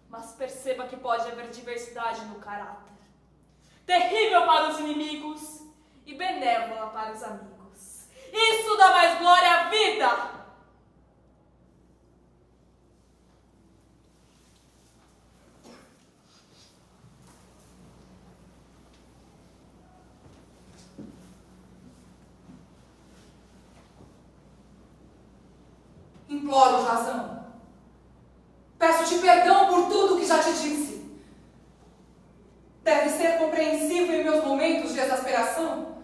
Speaker 10: mas perceba que pode haver diversidade no caráter, terrível para os inimigos e benévola para os amigos. Isso dá mais glória à vida.
Speaker 11: Imploro razão. Peço-te perdão por tudo que já te disse. Deve ser compreensivo em meus momentos de exasperação,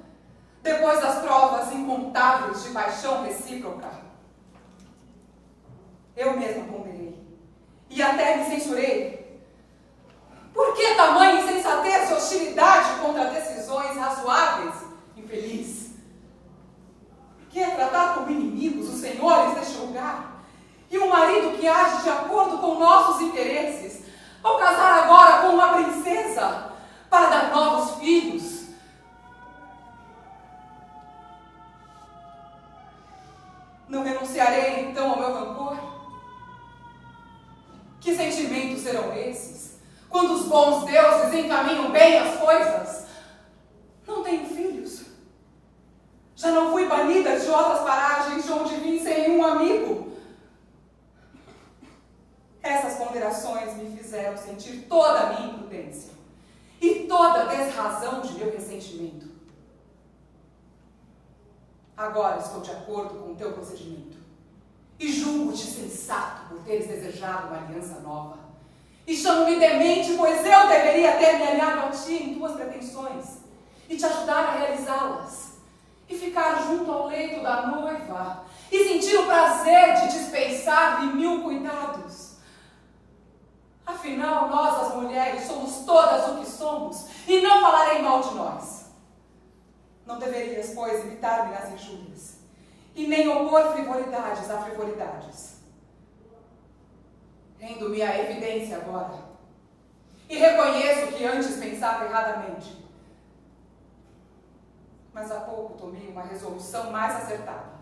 Speaker 11: depois das provas incontáveis de paixão recíproca. Eu mesma ponderei e até me censurei. Por que tamanha insensatez e hostilidade contra decisões razoáveis, infeliz? Por que tratar como inimigos os senhores deste lugar? E um marido que age de acordo com nossos interesses, ao casar agora com uma princesa, para dar novos filhos? Não renunciarei então ao meu rancor? Que sentimentos serão esses, quando os bons deuses encaminham bem as coisas? Não tenho filhos. Já não fui banida de outras paragens de onde vim sem nenhum amigo. Essas ponderações me fizeram sentir toda a minha imprudência e toda a desrazão de meu ressentimento. Agora estou de acordo com o teu procedimento e julgo-te sensato por teres desejado uma aliança nova. E chamo-me demente, pois eu deveria ter me aliado a ti em tuas pretensões e te ajudar a realizá-las. E ficar junto ao leito da noiva e sentir o prazer de dispensar-lhe 1000 cuidados. Afinal, nós, as mulheres, somos todas o que somos, e não falarei mal de nós. Não deverias, pois, imitar-me nas injúrias, e nem opor frivolidades a frivolidades. Rendo-me à evidência agora, e reconheço que antes pensava erradamente. Mas há pouco tomei uma resolução mais acertada.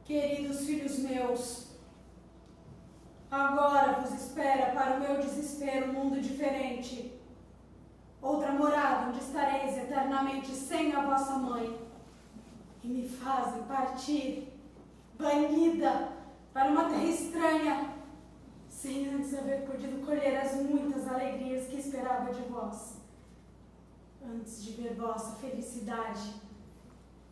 Speaker 9: Queridos filhos meus, agora vos espera para o meu desespero um mundo diferente. Outra morada onde estareis eternamente sem a vossa mãe. E me fazem partir, banida, para uma terra estranha, sem antes haver podido colher as muitas alegrias que esperava de vós. Antes de ver vossa felicidade,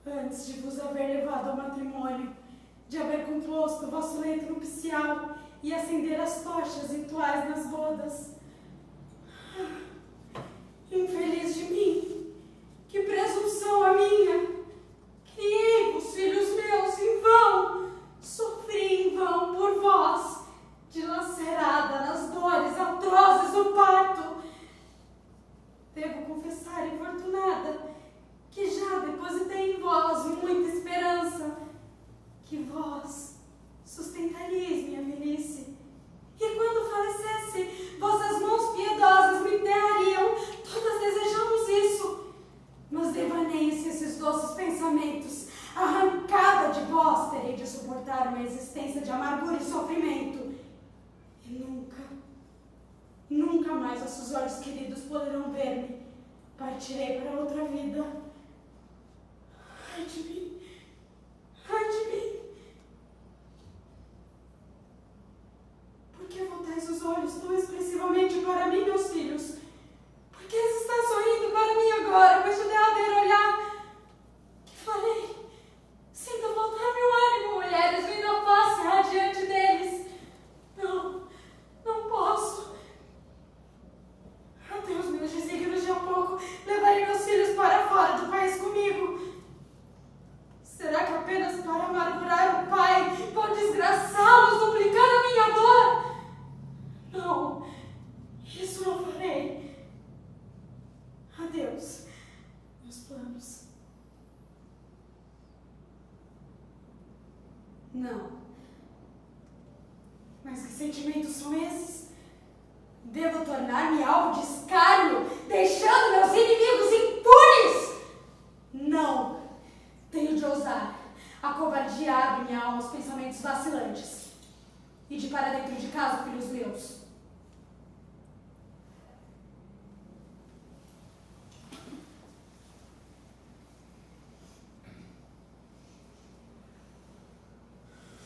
Speaker 9: antes de vos haver levado ao matrimônio, de haver composto o vosso leito nupcial e acender as tochas rituais nas bodas. Infeliz de mim, que presunção a minha! Criei-vos, filhos meus, em vão, sofri em vão por vós, dilacerada nas dores atrozes do parto. Devo confessar, infortunada, que já depositei em vós muita esperança, que vós sustentaríeis minha velhice, e quando falecesse, vossas mãos piedosas me enterrariam. Todas desejamos isso, mas devaneiem-se esses doces pensamentos. Arrancada de vós, terei de suportar uma existência de amargura e sofrimento, e nunca mais vossos olhos queridos poderão ver-me. Partirei para outra vida. Ai de mim, ai de mim. Por que voltais os olhos tão expressivamente para mim, meus filhos? Por que está sorrindo para mim agora, com este derradeiro olhar? Que farei? Sinto voltar meu ânimo, mulheres, vindo a face radiante deles. Não posso. Até os meus desígnios de a pouco levarei meus filhos para fora do país comigo. Será que apenas para amargurar Não. Mas que sentimentos são esses? Devo tornar-me alvo de escárnio, deixando meus inimigos impunes? Não. Tenho de ousar. A covardia abre minha alma aos pensamentos vacilantes. E de para dentro de casa, filhos meus.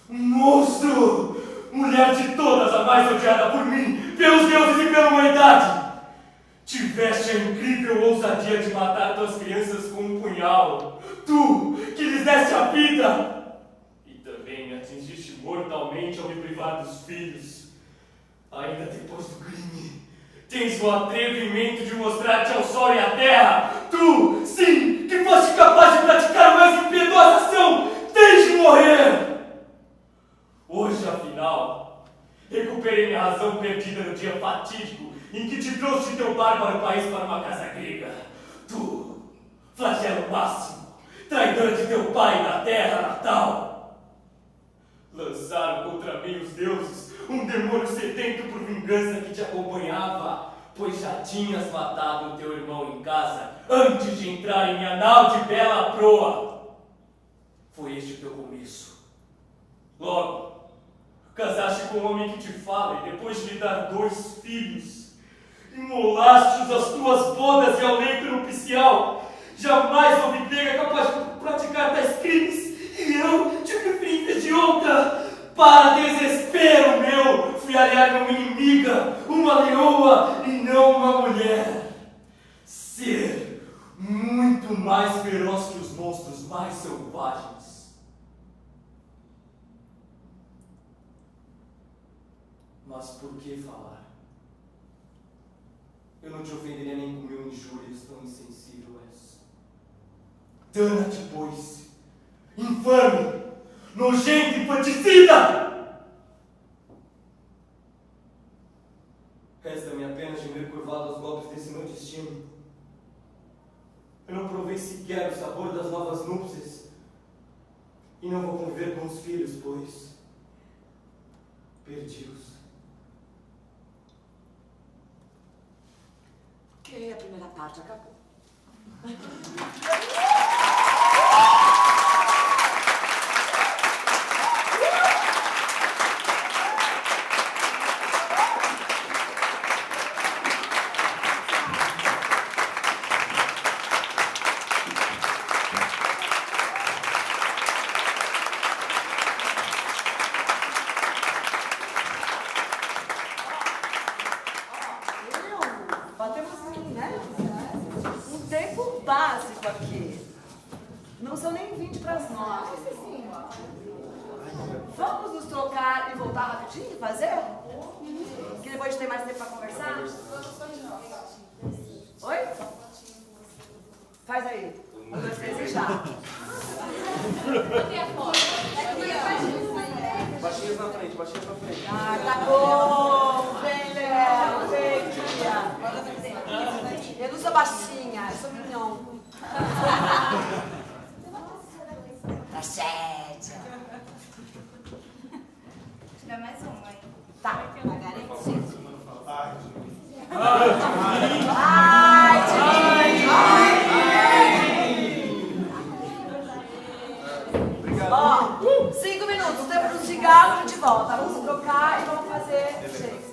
Speaker 5: Um monstro! Mulher de todas a mais odiada por mim, pelos deuses e pela humanidade! Tiveste a incrível ousadia de matar tuas crianças com um punhal. Tu, que lhes deste a vida! E também me atingiste mortalmente ao me privar dos filhos. Ainda depois do crime, tens o atrevimento de mostrar-te ao sol e à terra. Tu, sim, que foste capaz de praticar a mais impiedosa ação, tens de morrer! Hoje, afinal, recuperei minha razão perdida no dia fatídico em que te trouxe de teu bárbaro país para uma casa grega. Tu, flagelo máximo, traidora de teu pai e da terra natal. Lançaram contra mim os deuses um demônio sedento por vingança que te acompanhava, pois já tinhas matado teu irmão em casa antes de entrar em minha nau de bela proa. Foi este o teu começo. Logo, casaste com um homem que te fala e depois de lhe dar 2 filhos, imolaste-os às tuas bodas e ao leito nupcial. Jamais houve grega capaz de praticar tais crimes e eu te preferi em vez de outra. Para desespero meu, fui aliar-me uma inimiga, uma leoa e não uma mulher. Ser muito mais feroz que os monstros mais selvagens. Mas por que falar? Eu não te ofenderia nem com 1000 injúrias, tão insensível és. Dana-te, pois, infame, nojento, infanticida! Resta-me apenas gemer curvado aos golpes desse meu destino. Eu não provei sequer o sabor das novas núpcias. E não vou conviver com os filhos, pois perdi-os.
Speaker 2: Ok, a primeira parte acabou. Básico aqui. Não são nem 20 para as 9. Vamos nos trocar e voltar rapidinho, fazer? Que depois tem mais tempo para conversar? Oi? Faz aí. 1, 2, 3 e já.
Speaker 6: Baixinhas na frente, baixinhas na frente.
Speaker 2: Ah, tá bom. Bem, Léo. Bem, tia. Eu não sou baixinha, eu sou mignon. Tragédia.
Speaker 10: Tira mais uma, hein?
Speaker 2: Tá. Ó, 5 minutos, tempo do cigarro, a gente volta. Vamos trocar e vamos fazer.